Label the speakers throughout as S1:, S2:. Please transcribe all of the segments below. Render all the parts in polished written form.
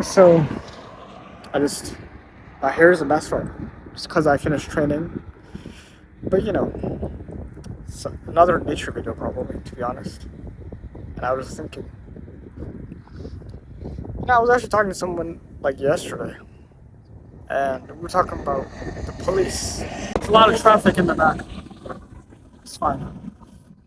S1: So my hair is a mess right now. Just because I finished training. But it's another nature video probably, to be honest. And I was thinking, I was actually talking to someone like yesterday, and we were talking about the police. There's a lot of traffic in the back. It's fine.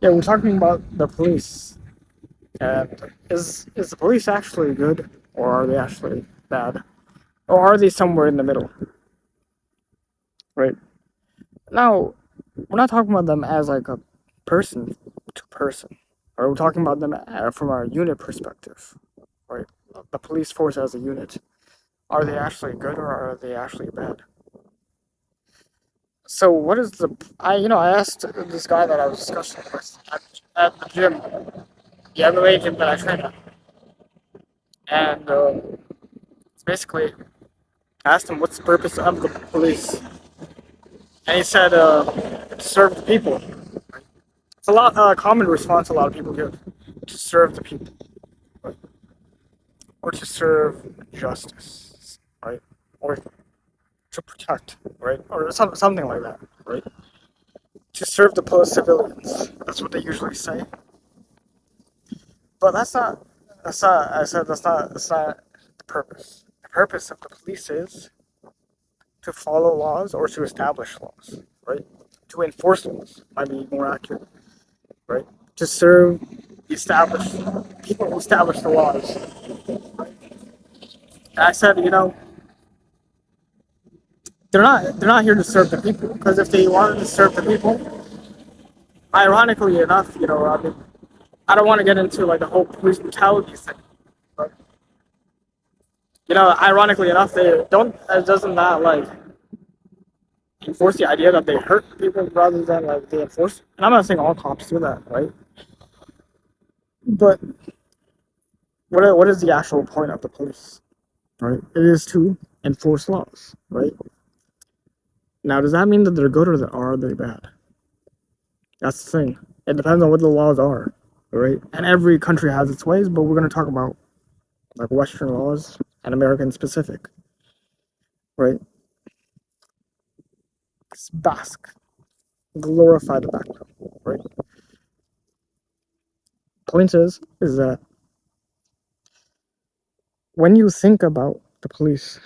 S1: Yeah, we're talking about the police. And is the police actually good, or are they actually bad? Or are they somewhere in the middle? Right? Now, we're not talking about them as like a person to person. Or we're talking about them from our unit perspective. Right? The police force as a unit. Are they actually good or are they actually bad? So what is the I asked this guy that I was discussing with at the gym, the MMA gym that I train at, and basically asked him what's the purpose of the police, and he said to serve the people. It's a lot common response a lot of people give, to serve the people, right? Or to serve justice, right? Or to protect, right? Or something like that, right? To serve the civilians. That's what they usually say. But that's not the purpose. The purpose of the police is to follow laws or to establish laws, right? To enforce laws might be more accurate, right? To serve the established people who establish the laws. And I said, they're not here to serve the people, because if they wanted to serve the people, ironically enough, I mean, I don't want to get into like the whole police brutality thing, but ironically enough, they don't. It doesn't that like enforce the idea that they hurt people rather than like they enforce. And I'm not saying all cops do that, right? But what is the actual point of the police, right? It is to enforce laws, right? Now, does that mean that they're good or are they bad? That's the thing. It depends on what the laws are, right? And every country has its ways, but we're going to talk about like Western laws and American specific, right? It's Basque, glorify the background, right? Point is that when you think about the police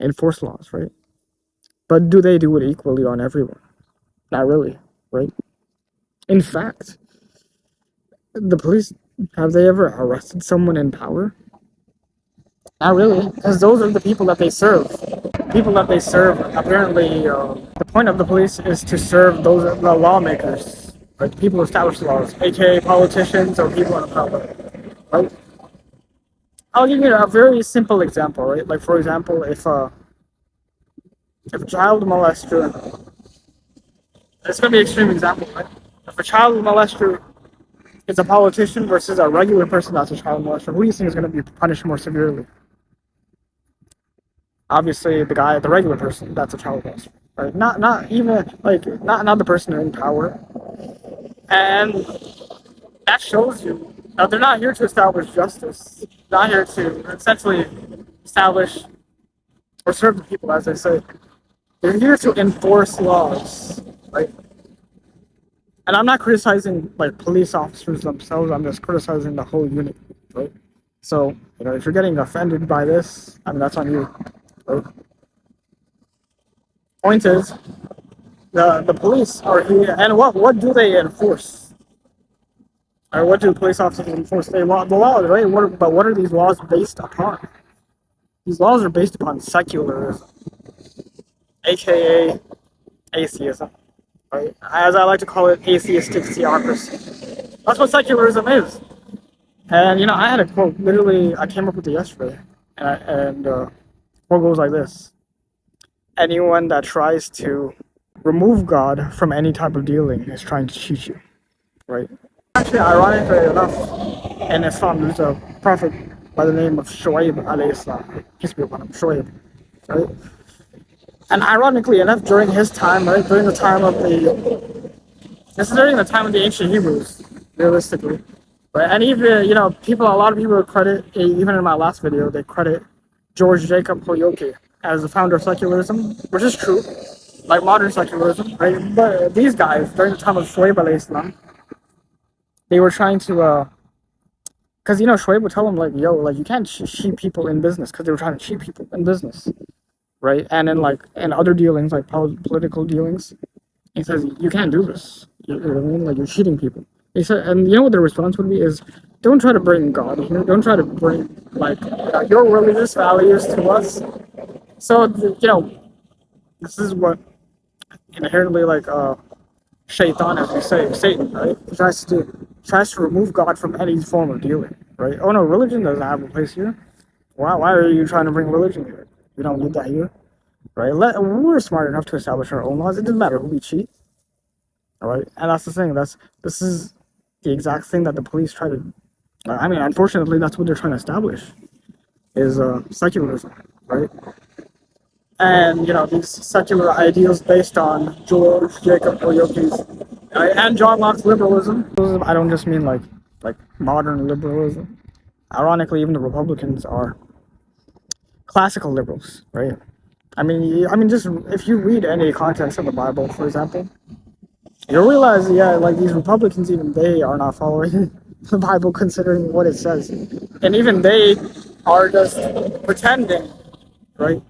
S1: enforce laws, right? But do they do it equally on everyone? Not really, right? In fact, the police, have they ever arrested someone in power? Not really, because those are the people that they serve. People that they serve, apparently, the point of the police is to serve the lawmakers, right? The people who establish the laws, aka politicians or people in power, right? I'll give you a very simple example, right? Like, for example, if a child molester, it's going to be an extreme example, right? If a child molester is a politician versus a regular person that's a child molester, who do you think is going to be punished more severely? Obviously, the regular person that's a child molester, right? Not even like not the person in power, and that shows you that they're not here to establish justice. Not here to essentially establish or serve the people, as they say. They're here to enforce laws, right? And I'm not criticizing like police officers themselves. I'm just criticizing the whole unit, right? So if you're getting offended by this, I mean that's on you. Right? Point is, the police are here, and what do they enforce? Or what do police officers enforce? The laws, right? But what are these laws based upon? These laws are based upon secularism, aka atheism, right? As I like to call it, atheistic theocracy. That's what secularism is. And I had a quote. Literally, I came up with it yesterday, and quote goes like this: anyone that tries to remove God from any type of dealing is trying to cheat you, right? Actually, ironically enough, in Islam, there's a prophet by the name of Shoaib alayhi salam, peace be upon him, Shoaib, right? And ironically enough, during his time, right, during the time of the, this is during the time of the ancient Hebrews, realistically, Right? And even, people, a lot of people credit, even in my last video, they credit George Jacob Holyoke as the founder of secularism, which is true, like modern secularism, right? But these guys, during the time of Shuaib alayhi Islam, they were trying to, because, Shuaib would tell them, like, yo, like, you can't cheat people in business, because they were trying to cheat people in business, right? And in, like, in other dealings, like political dealings, he says, you can't do this. You know what I mean? Like, you're cheating people. He said, and you know what their response would be is, don't try to bring God here. Don't try to bring, like, your religious values to us. So, this is what inherently, like, shaitan, as we say, Satan, right? He tries to remove God from any form of dealing, right? Oh no, religion doesn't have a place here. Why are you trying to bring religion here? We don't need that here, right? We're smart enough to establish our own laws. It doesn't matter who we cheat, all right? And that's the thing. This is the exact thing that the police try to. I mean, unfortunately, that's what they're trying to establish is secularism, right? And these secular ideals based on George Jacob Holyoke's and John Locke's liberalism. I don't just mean like modern liberalism. Ironically, even the Republicans are classical liberals, right? Just if you read any contents of the Bible, for example, you'll realize, like these Republicans, even they are not following the Bible, considering what it says, and even they are just pretending, right?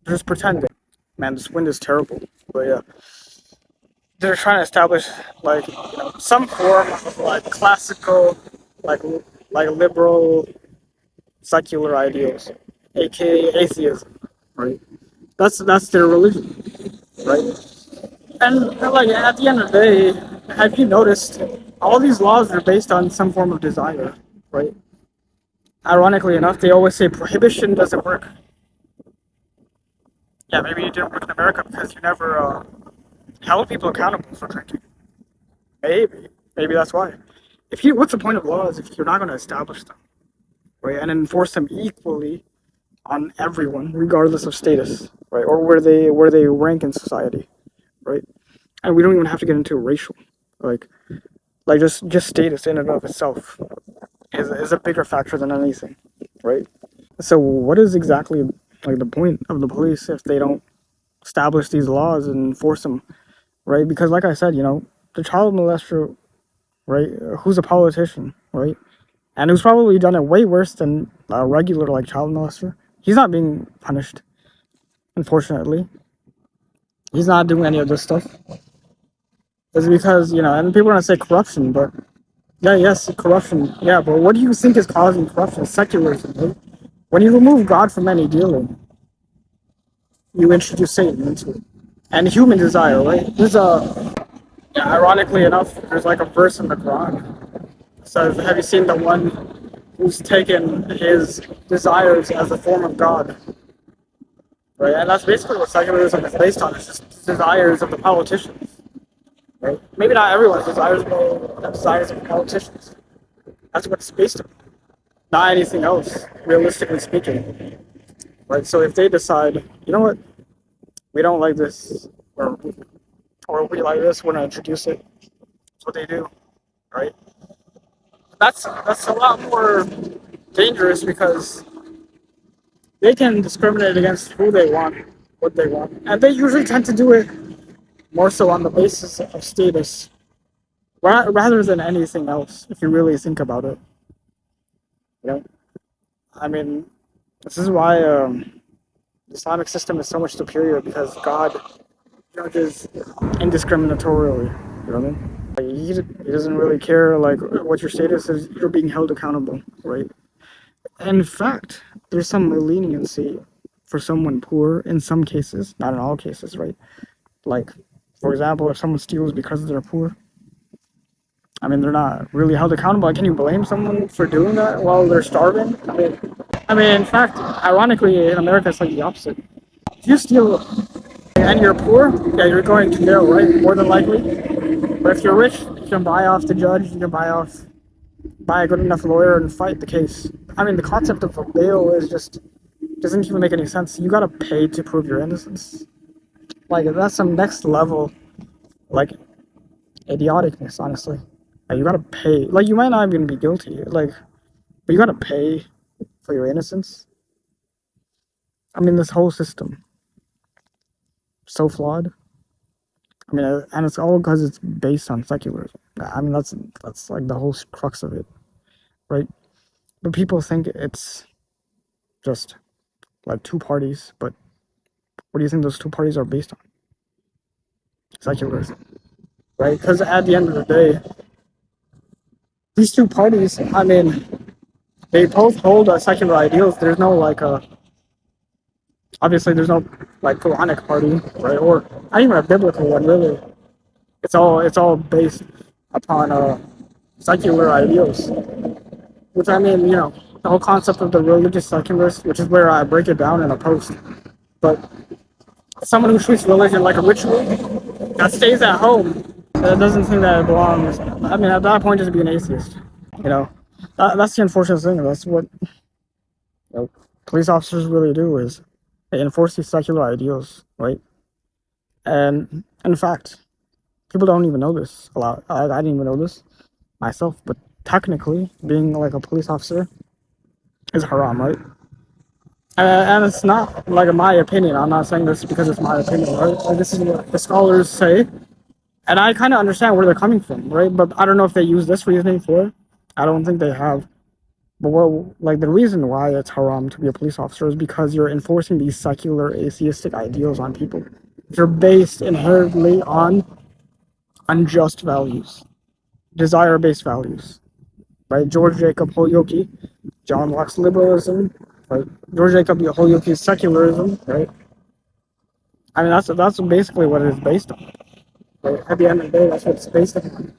S1: Just pretending. Man, this wind is terrible. But yeah, they're trying to establish like some form of like classical, like liberal, secular ideals, aka atheism, right? That's their religion, right? And like at the end of the day, have you noticed all these laws are based on some form of desire, right? Ironically enough, they always say prohibition doesn't work. Yeah, maybe it didn't work in America because you never held people accountable for drinking. Maybe that's why. What's the point of laws if you're not going to establish them, right, and enforce them equally on everyone, regardless of status, right, or where they rank in society, right? And we don't even have to get into racial, like just status in and of itself is a bigger factor than anything, right? So what is exactly like the point of the police if they don't establish these laws and enforce them, right? Because like I said, the child molester, right, who's a politician, right, and who's probably done it way worse than a regular like child molester, he's not being punished, unfortunately. He's not doing any of this stuff. It's because, and people are gonna say corruption, but yeah, yes, corruption, yeah, but what do you think is causing corruption? Secularism, right? When you remove God from any dealing, you introduce Satan into it. And human desire, right? Ironically enough, there's like a verse in the Quran. So have you seen the one who's taken his desires as a form of God? Right? And that's basically what secularism is based on. It's just desires of the politicians. Right? Maybe not everyone's desires, but the desires of the politicians. That's what it's based on. Not anything else, realistically speaking. Right? So if they decide, you know what, we don't like this, or we like this, we're gonna introduce it. That's what they do, right? That's a lot more dangerous because they can discriminate against who they want, what they want, and they usually tend to do it more so on the basis of status, rather than anything else. If you really think about it, I mean, this is why the Islamic system is so much superior because God judges indiscriminatorily. You know what I mean? Like, he doesn't really care like what your status is. You're being held accountable, right? In fact, there's some leniency for someone poor in some cases, not in all cases, right? Like, for example, if someone steals because they're poor, they're not really held accountable. Like, can you blame someone for doing that while they're starving? In fact, ironically, in America, it's like the opposite. If you steal and you're poor, yeah, you're going to jail, right? More than likely. But if you're rich, you can buy off the judge, you can buy a good enough lawyer and fight the case. The concept of a bail doesn't even make any sense. You gotta pay to prove your innocence. Like, that's some next level, like, idioticness, honestly. Like, you gotta pay. Like, you might not even be guilty. Like, but you gotta pay for your innocence. I mean, this whole system so flawed. I mean, and it's all because it's based on secularism. I mean, that's like the whole crux of it, right? But people think it's just like two parties. But what do you think those two parties are based on? Secularism, right? Because at the end of the day, these two parties, I mean, they both hold secular ideals. There's no like obviously there's no like Quranic party, right? Or not even a biblical one, really. It's all based upon secular ideals. Which, I mean, the whole concept of the religious secularist, which is where I break it down in a post. But someone who treats religion like a ritual that stays at home, that doesn't think that it belongs. I mean, at that point, just be an atheist. You know, that's the unfortunate thing. That's what police officers really do, is they enforce these secular ideals, right? And in fact, people don't even know this a lot. I didn't even know this myself, but technically, being like a police officer is haram, right? And it's not like my opinion. I'm not saying this because it's my opinion, right? Like, this is what the scholars say, and I kind of understand where they're coming from, right? But I don't know if they use this reasoning for it. I don't think they have. But like the reason why it's haram to be a police officer is because you're enforcing these secular atheistic ideals on people. They're based inherently on unjust values, desire-based values, right? George Jacob Holyoke, John Locke's liberalism, right? George Jacob Holyoke's secularism, right? I mean, that's basically what it is based on. Right? At the end of the day, that's what it's based on.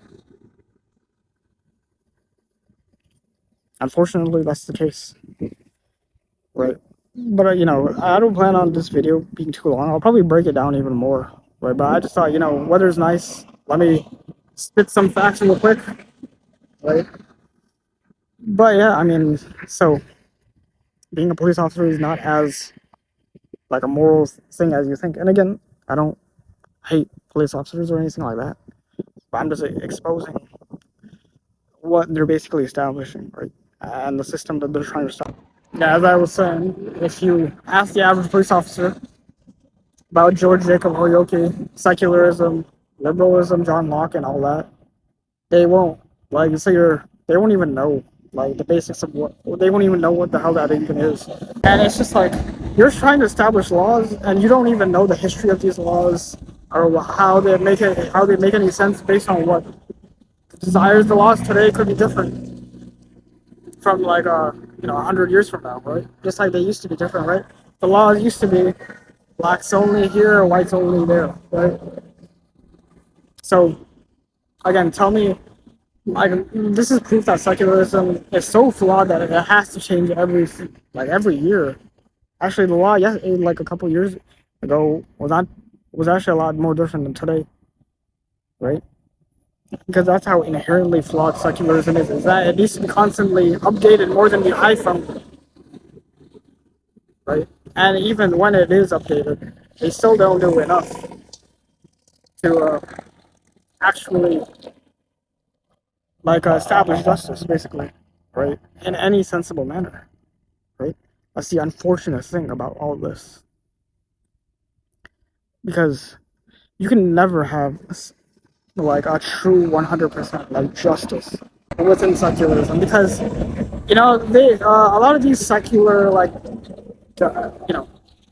S1: Unfortunately, that's the case, right? But I don't plan on this video being too long. I'll probably break it down even more, right? But I just thought, weather's nice. Let me spit some facts real quick, right? But yeah, I mean, so being a police officer is not as like a moral thing as you think. And again, I don't hate police officers or anything like that. But I'm just exposing what they're basically establishing, right? And the system that they're trying to stop. Yeah, as I was saying, if you ask the average police officer about George Jacob Holyoke, secularism, liberalism, John Locke, and all that, they won't. Like, they won't even know like the basics of what. They won't even know what the hell that even is. And it's just like you're trying to establish laws, and you don't even know the history of these laws or how they make any sense based on what desires. The laws today could be different from like 100 years from now, right? Just like they used to be different, right? The laws used to be blacks only here, whites only there, right? So again, tell me, like, this is proof that secularism is so flawed that it has to change every year. Actually, the law, like a couple years ago, was actually a lot more different than today, right? Because that's how inherently flawed secularism is that it needs to be constantly updated more than the iPhone, right? And even when it is updated, they still don't do enough to actually establish justice, basically, right? In any sensible manner, right? That's the unfortunate thing about all this, because you can never have like a true 100% like justice within secularism, because they a lot of these secular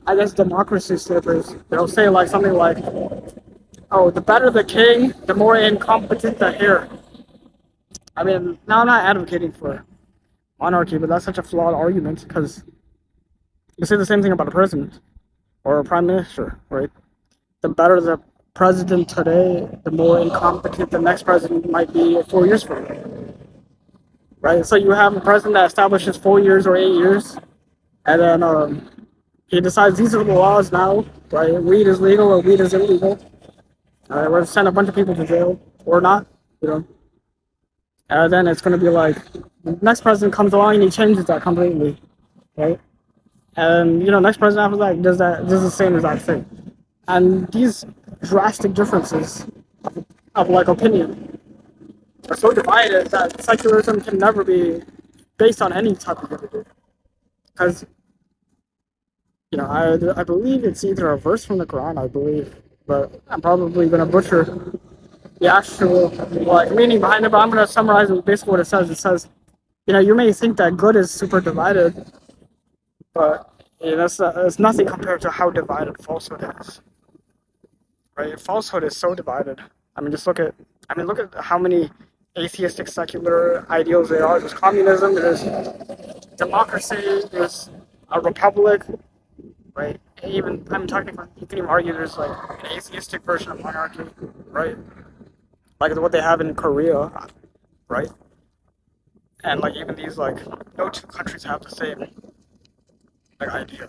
S1: I guess democracy slippers, they'll say like something like, oh, the better the king, the more incompetent the heir. I mean, now I'm not advocating for monarchy, but that's such a flawed argument, because you say the same thing about a president or a prime minister, right? The better the president today, the more incompetent the next president might be 4 years from now, right? So you have a president that establishes 4 years or 8 years, and then he decides these are the laws now, right? Weed is legal or weed is illegal. We're going to send a bunch of people to jail or not, And then it's going to be like, the next president comes along and he changes that completely, right? And, next president after that does the same exact thing. And these drastic differences of like opinion are so divided that secularism can never be based on any type of unity. Because, I believe it's either a verse from the Quran, I believe, but I'm probably going to butcher the actual meaning behind it, but I'm going to summarize basically what it says. It says, you may think that good is super divided, but that's nothing compared to how divided falsehood is. Right? Falsehood is so divided. Look at how many atheistic secular ideals there are. There's communism, there's democracy, there's a republic, right? Even technically, you can even argue there's like an atheistic version of monarchy, right? Like what they have in Korea, right? And like even these no two countries have the same idea.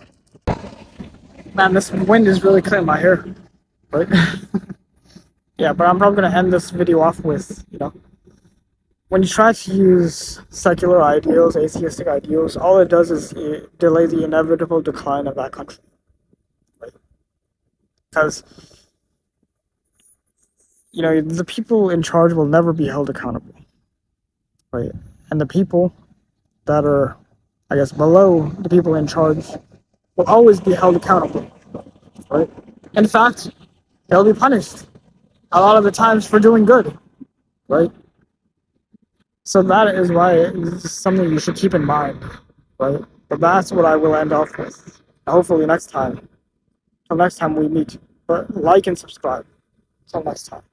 S1: Man, this wind is really cutting my hair, right? Yeah, but I'm probably gonna end this video off with when you try to use secular ideals, atheistic ideals, all it does is delay the inevitable decline of that country, right? Because the people in charge will never be held accountable, right? And the people that are, I guess, below the people in charge will always be held accountable, right? In fact, they'll be punished a lot of the times for doing good, right? So that is why it's something you should keep in mind, right? But that's what I will end off with. Hopefully next time. Till next time we meet. But like and subscribe. Till next time.